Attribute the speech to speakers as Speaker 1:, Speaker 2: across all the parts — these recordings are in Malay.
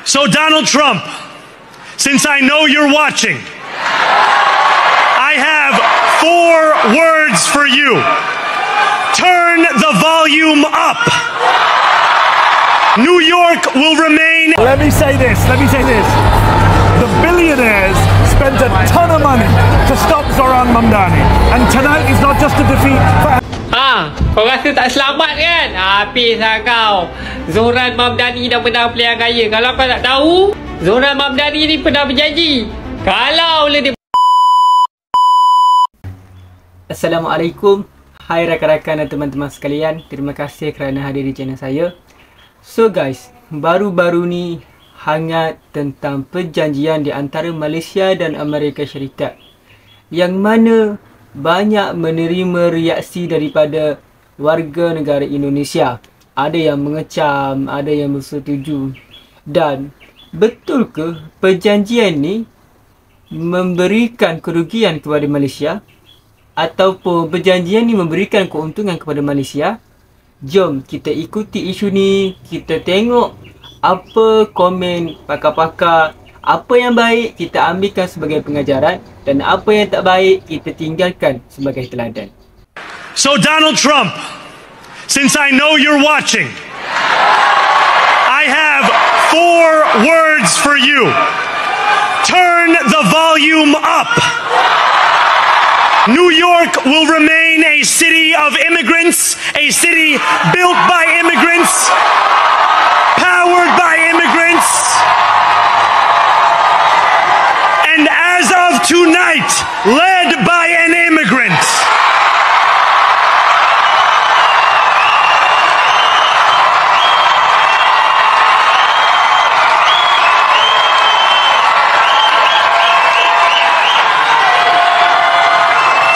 Speaker 1: So Donald Trump, since I know you're watching, I have 4 words for you. Turn the volume up. New York will remain...
Speaker 2: Let me say this. The billionaires spent a ton of money to stop Zoran Mamdani. And tonight is not just a defeat for...
Speaker 3: Kau rasa tak selamat kan? Habis lah kau. Zoran Mamdani dah menang pilihan raya. Kalau kau tak tahu, Zoran Mamdani ni pernah berjanji, kalau boleh dia...
Speaker 4: Assalamualaikum. Hai rakan-rakan dan teman-teman sekalian. Terima kasih kerana hadir di channel saya. So guys, baru-baru ni hangat tentang perjanjian di antara Malaysia dan Amerika Syarikat, yang mana banyak menerima reaksi daripada warga negara Indonesia. Ada yang mengecam, ada yang bersetuju. Dan betul ke perjanjian ni memberikan kerugian kepada Malaysia, ataupun perjanjian ni memberikan keuntungan kepada Malaysia? Jom kita ikuti isu ni. Kita tengok apa komen pakar-pakar. Apa yang baik kita ambilkan sebagai pengajaran, dan apa yang tak baik kita tinggalkan sebagai teladan.
Speaker 1: So Donald Trump, since I know you're watching, I have 4 words for you. Turn the volume up. New York will remain a city of immigrants, a city built by immigrants, powered by immigrants, and as of tonight, led by an immigrant.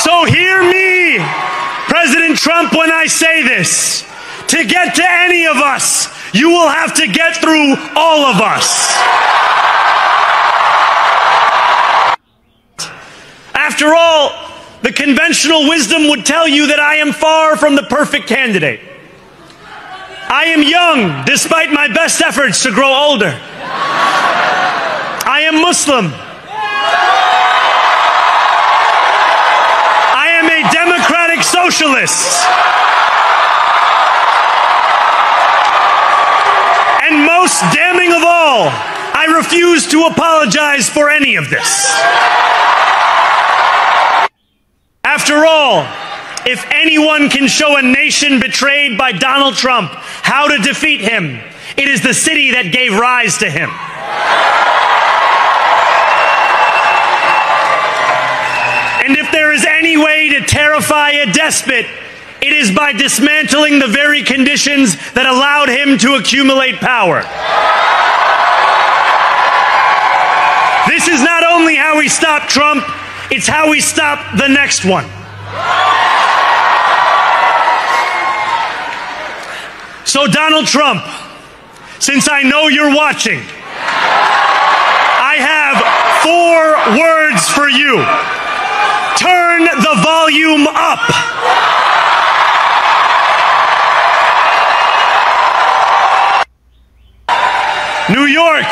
Speaker 1: So hear me, President Trump, when I say this. To get to any of us, you will have to get through all of us. After all, the conventional wisdom would tell you that I am far from the perfect candidate. I am young, despite my best efforts to grow older. I am Muslim. I am a democratic socialist. And most damning of all, I refuse to apologize for any of this. After all, if anyone can show a nation betrayed by Donald Trump how to defeat him, it is the city that gave rise to him. And if there is any way to terrify a despot, it is by dismantling the very conditions that allowed him to accumulate power. This is not only how we stop Trump, it's how we stop the next one. So Donald Trump, since I know you're watching, I have 4 words for you. Turn the volume up. New York,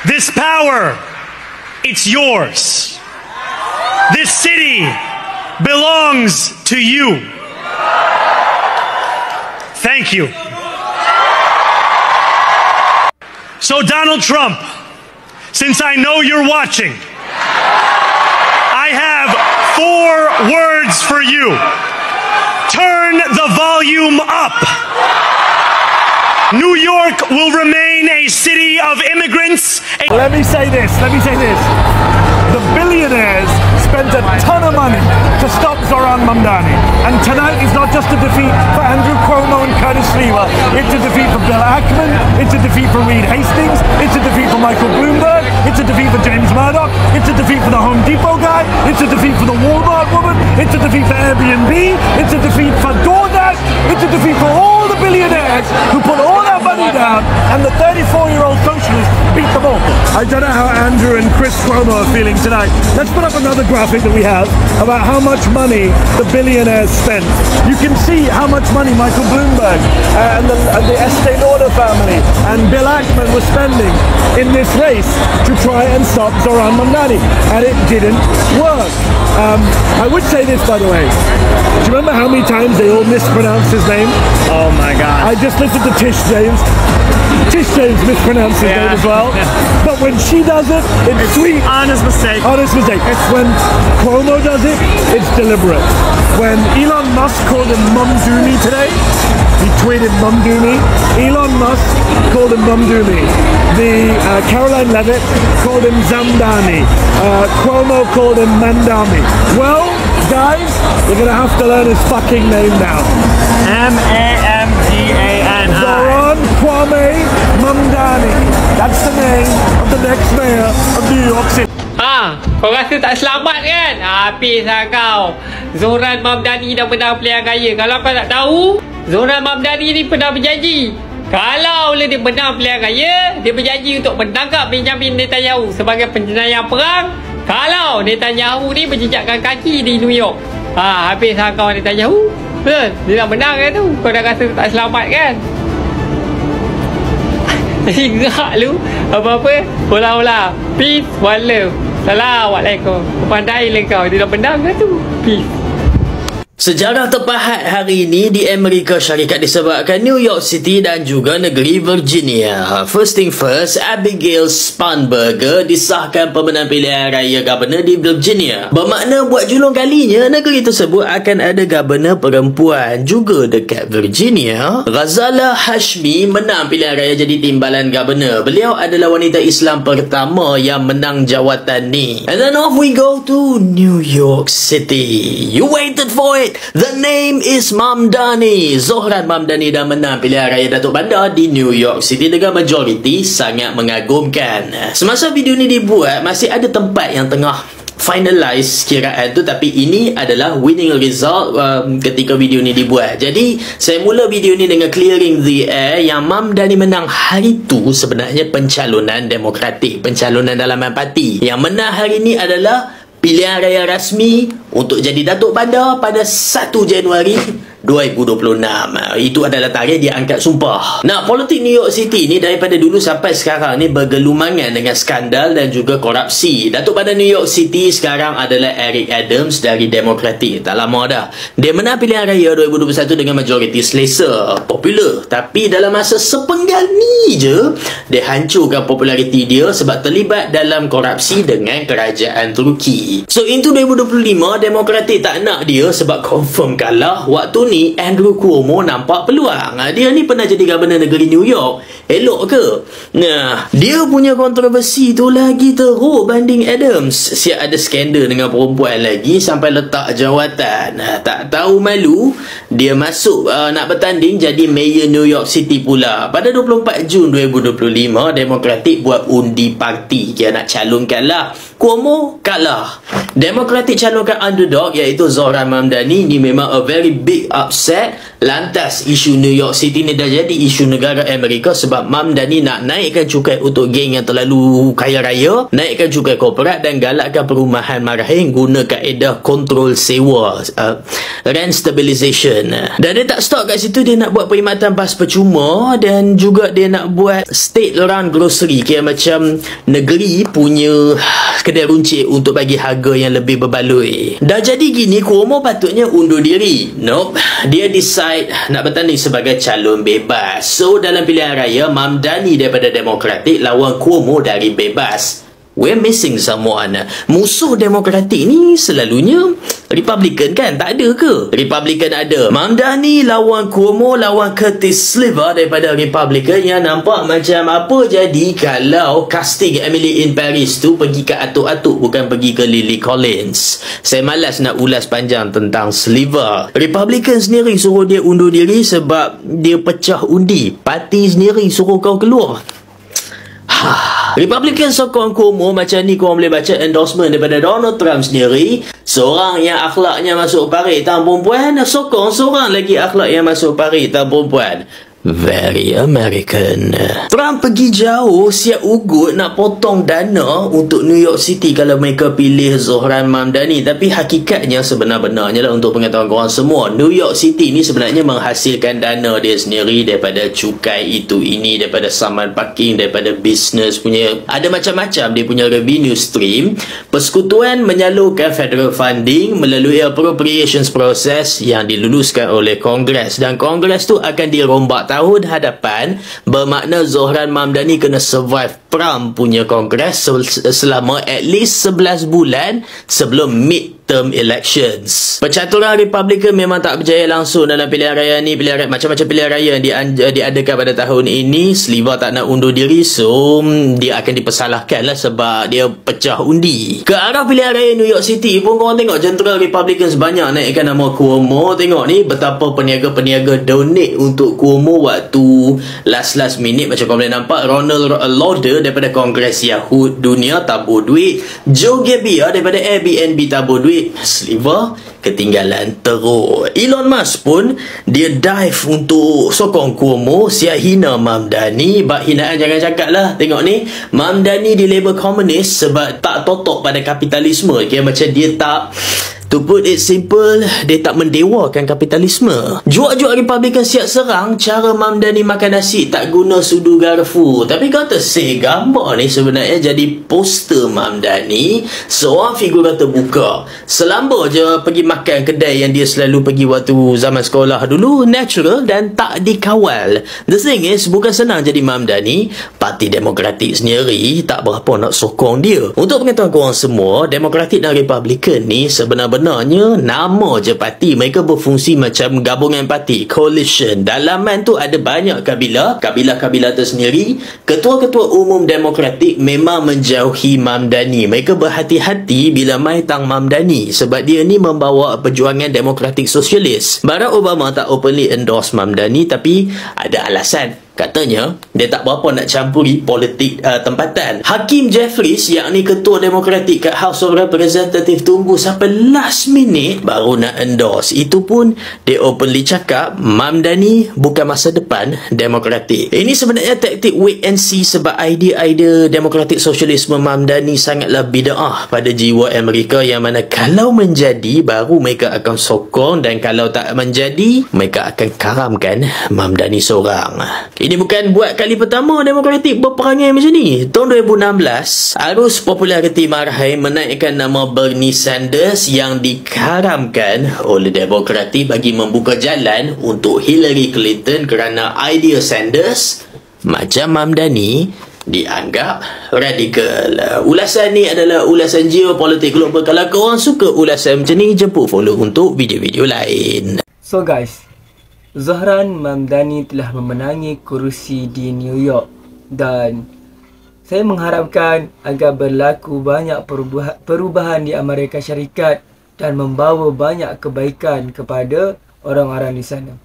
Speaker 1: this power, it's yours. This city belongs to you. Thank you. So Donald Trump, since I know you're watching, I have 4 words for you. Turn the volume up. New York will remain a city of immigrants.
Speaker 2: Let me say this. The billionaires spent a ton of money to stop Zoran Mamdani. And tonight is not just a defeat for Andrew Cuomo and Curtis Sliwa. It's a defeat for Bill Ackman. It's a defeat for Reed Hastings. It's a defeat for Michael Bloomberg. It's a defeat for James Murdoch. It's a defeat for the Home Depot guy. It's a defeat for the Walmart woman. It's a defeat for Airbnb. It's a defeat for DoorDash. It's a defeat for all the billionaires who put all that money down, and the 34-year-old socialist beat them all. I don't know how Andrew and Chris Cuomo are feeling tonight. Let's put up another graphic that we have about how much money the billionaires spent. You can see how much money Michael Bloomberg and the Estee Lauder family and Bill Ackman were spending in this race to try and stop Zohran Mamdani, and it didn't work. I would say this, by the way. Do you remember how many times they all mispronounced his name?
Speaker 1: Oh my God.
Speaker 2: I just listened to Tish James. Tish James mispronounced his name as well. But when she does it, it's sweet.
Speaker 1: Honest mistake.
Speaker 2: Honest mistake. When Cuomo does it, it's deliberate. When Elon Musk called him Mumdoomy today, he tweeted Mumdoomy. Elon Musk called him Mumdoomy. Caroline Levitt called him Zamdani. Cuomo called him Mandami. Well, guys, you're gonna have to learn his fucking name now.
Speaker 1: Mamdani.
Speaker 2: Zohran Kwame Mamdani. That's the name of the next mayor of New York City.
Speaker 3: Kau rasa tak selamat kan? Habis lah kau. Zohran Mamdani dah menang pilihan raya. Kalau kau tak tahu, Zohran Mamdani ni pernah berjanji, kalau dia menang pilihan raya, dia berjanji untuk menangkap Benjamin Netanyahu sebagai penjenayah perang. Kalau Netanyahu ni berjejakkan kaki di New York. Habis lah kau Netanyahu. Betul? Dia dah menang kan tu. Kau dah rasa tak selamat kan? Gerak lu. Apa-apa? Hola-hola. Peace, one love. Assalamualaikum. Pandai lah kau. Dia dah menang kan tu. Peace.
Speaker 5: Sejarah terpahat hari ini di Amerika Syarikat disebabkan New York City dan juga negeri Virginia. First thing first, Abigail Spanberger disahkan pemenang pilihan raya Governor di Virginia. Bermakna buat julung kalinya negeri tersebut akan ada Governor perempuan juga dekat Virginia. Ghazala Hashmi menang pilihan raya jadi timbalan Governor. Beliau adalah wanita Islam pertama yang menang jawatan ni. And then off we go to New York City. You waited for it. The name is Mamdani. Zohran Mamdani dah menang pilihan raya Datuk Bandar di New York City dengan majoriti sangat mengagumkan. Semasa video ni dibuat, masih ada tempat yang tengah finalize kiraan tu, tapi ini adalah winning result ketika video ni dibuat. Jadi saya mula video ni dengan clearing the air. Yang Mamdani menang hari tu sebenarnya pencalonan demokratik, pencalonan dalaman parti. Yang menang hari ni adalah pilihan raya rasmi untuk jadi Datuk Bandar pada 1 Januari 2026. Itu adalah tarikh dia angkat sumpah. Nah, politik New York City ni daripada dulu sampai sekarang ni bergelumangan dengan skandal dan juga korupsi. Datuk Bandar New York City sekarang adalah Eric Adams dari Demokratik. Tak lama dah. Dia menang pilihan raya 2021 dengan majoriti selesa, popular. Tapi dalam masa sepenggal ni je, dia hancurkan populariti dia sebab terlibat dalam korupsi dengan kerajaan Turki. So into 2025, Demokratik tak nak dia sebab confirm kalah. Waktu ni Andrew Cuomo nampak peluang. Dia ni pernah jadi Governor negeri New York. Elok ke? Nah, dia punya kontroversi tu lagi teruk banding Adams. Siap ada skandal dengan perempuan lagi sampai letak jawatan. Tak tahu malu, dia masuk nak bertanding jadi Mayor New York City pula. Pada 24 Jun 2025, Demokratik buat undi parti. Dia nak calonkan lah. Cuomo kalah. Demokratik calonkan underdog iaitu Zohran Mamdani. Ni memang a very big upset. Lantas isu New York City ni dah jadi isu negara Amerika sebab Mamdani nak naikkan cukai untuk geng yang terlalu kaya raya, naikkan cukai korporat dan galakkan perumahan marahin guna kaedah kontrol sewa, rent stabilization. Dan dia tak stop kat situ, dia nak buat perkhidmatan bas percuma dan juga dia nak buat state run grocery, kira macam negeri punya kedai runcit untuk bagi harga yang lebih berbaloi. Dah jadi gini, Cuomo patutnya undur diri. Nope, dia decide nak bertanding sebagai calon bebas. So dalam pilihan raya, Mamdani daripada Demokratik lawan Cuomo dari Bebas. We're missing someone. Musuh Demokratik ni selalunya Republican kan? Tak ada ke? Republican ada. Mamdani lawan Cuomo lawan Curtis Sliver daripada Republican, yang nampak macam apa jadi kalau casting Emily in Paris tu pergi ke atuk-atuk bukan pergi ke Lily Collins. Saya malas nak ulas panjang tentang Sliver. Republican sendiri suruh dia undur diri sebab dia pecah undi. Parti sendiri suruh kau keluar. Republican sokong Cuomo. Macam ni korang boleh baca endorsement daripada Donald Trump sendiri. Seorang yang akhlaknya masuk parit tangan perempuan sokong seorang lagi akhlak yang masuk parit tangan perempuan. Very American. Trump pergi jauh, siap ugut nak potong dana untuk New York City kalau mereka pilih Zohran Mamdani. Tapi hakikatnya sebenar-benarnya lah, untuk pengetahuan korang semua, New York City ni sebenarnya menghasilkan dana dia sendiri daripada cukai itu ini, daripada saman parking, daripada bisnes punya, ada macam-macam dia punya revenue stream. Persekutuan menyalurkan federal funding melalui appropriations process yang diluluskan oleh Kongres, dan Kongres tu akan dirombak tahun hadapan, bermakna Zohran Mamdani kena survive Trump punya Kongres selama at least 11 bulan sebelum midterm elections. Percaturan Republican memang tak berjaya langsung dalam pilihan raya ni. Pilihan raya, macam-macam pilihan raya yang diadakan pada tahun ini, Sliver tak nak undur diri, so dia akan dipersalahkan lah sebab dia pecah undi. Ke arah pilihan raya New York City pun korang tengok jentera Republicans banyak naikkan nama Cuomo. Tengok ni betapa peniaga-peniaga donate untuk Cuomo waktu last minute. Macam korang boleh nampak, Ronald Lauder daripada Kongres Yahud Dunia tabur duit, Joe Gebbia daripada Airbnb tabur duit, Sliver ketinggalan teruk. Elon Musk pun dia dive untuk sokong Cuomo, siap hina Mamdani. Bak hinaan jangan cakap lah. Tengok ni, Mamdani di label komunis sebab tak totok pada kapitalisme. Kira macam dia tak, to put it simple, dia tak mendewakan kapitalisme. Juak-juak Republican siap serang cara Mamdani makan nasi tak guna sudu garfu. Tapi kata gambar ni sebenarnya jadi poster Mamdani, seorang figura terbuka. Selamba je pergi makan kedai yang dia selalu pergi waktu zaman sekolah dulu, natural dan tak dikawal. The thing is, bukan senang jadi Mamdani. Parti Demokratik sendiri tak berapa nak sokong dia. Untuk pengetahuan korang semua, Demokratik dan Republican ni sebenarnya nama je parti. Mereka berfungsi macam gabungan parti, coalition. Dalaman tu ada banyak kabilah-kabilah tersendiri. Ketua-ketua umum Demokratik memang menjauhi Mamdani. Mereka berhati-hati bila mai tang Mamdani sebab dia ni membawa perjuangan demokratik sosialis. Barack Obama tak openly endorse Mamdani, tapi ada alasan. Katanya, dia tak berapa nak campuri politik tempatan. Hakim Jeffries, yang ni ketua Demokratik kat House of Representatives, tunggu sampai last minute baru nak endorse. Itu pun dia openly cakap Mamdani bukan masa depan Demokratik. Ini sebenarnya taktik wait and see sebab idea-idea demokratik sosialisme Mamdani sangatlah bid'ah pada jiwa Amerika, yang mana kalau menjadi baru mereka akan sokong, dan kalau tak menjadi mereka akan karamkan Mamdani seorang. Ini bukan buat kali pertama Demokratik berperangai macam ni. Tahun 2016, arus populariti marhai menaikkan nama Bernie Sanders yang dikaramkan oleh Demokratik bagi membuka jalan untuk Hillary Clinton kerana idea Sanders macam Mamdani dianggap radikal. Ulasan ni adalah ulasan geopolitik global. Kalau korang suka ulasan macam ni, jemput follow untuk video-video lain.
Speaker 4: So guys, Zohran Mamdani telah memenangi kerusi di New York, dan saya mengharapkan agar berlaku banyak perubahan di Amerika Syarikat dan membawa banyak kebaikan kepada orang-orang di sana.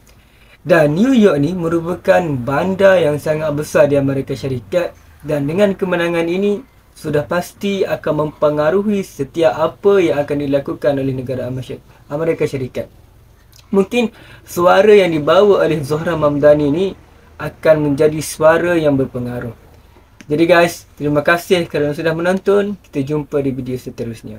Speaker 4: Dan New York ni merupakan bandar yang sangat besar di Amerika Syarikat, dan dengan kemenangan ini sudah pasti akan mempengaruhi setiap apa yang akan dilakukan oleh negara Amerika Syarikat. Mungkin suara yang dibawa oleh Zohran Mamdani ni akan menjadi suara yang berpengaruh. Jadi guys, terima kasih kerana sudah menonton. Kita jumpa di video seterusnya.